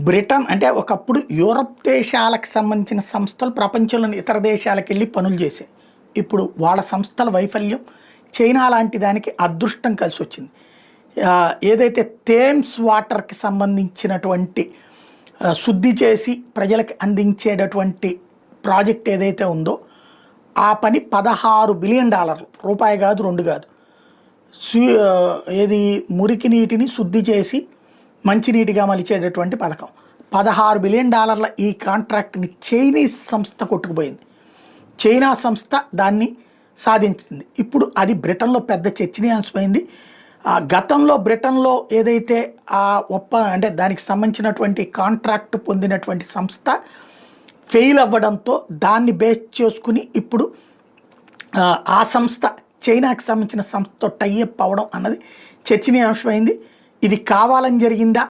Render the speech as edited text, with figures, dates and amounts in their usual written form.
Britain అంటే ఒకప్పుడు Europe దేశాలకు సంబంధించిన సంస్థలు ప్రపంచంలోని ఇతర దేశాలకు వెళ్ళి పనులు చేసాయి. ఇప్పుడు వాళ్ళ సంస్థల వైఫల్యం చైనా లాంటి దానికి అదృష్టం కలిసి వచ్చింది. ఏదైతే థేమ్స్ వాటర్కి సంబంధించినటువంటి శుద్ధి చేసి ప్రజలకు అందించేటటువంటి ప్రాజెక్ట్ ఏదైతే ఉందో ఆ పని $16 బిలియన్, రూపాయి కాదు, 2 కాదు. ఏది మురికి నీటిని శుద్ధి చేసి మంచినీటిగా మలిచేటటువంటి పథకం. $16 బిలియన్ ఈ కాంట్రాక్ట్ని చైనీస్ సంస్థ కొట్టుకుపోయింది. చైనా సంస్థ దాన్ని సాధించింది. ఇప్పుడు అది బ్రిటన్లో పెద్ద చర్చనీయాంశమైంది. గతంలో బ్రిటన్లో ఏదైతే అంటే దానికి సంబంధించినటువంటి కాంట్రాక్ట్ పొందినటువంటి సంస్థ ఫెయిల్ అవ్వడంతో దాన్ని బేస్ చేసుకుని ఇప్పుడు ఆ సంస్థ చైనాకి సంబంధించిన సంస్థతో టైఅప్ అవ్వడం అన్నది చర్చనీయాంశమైంది. ఇది కావాలని జరిగిందా?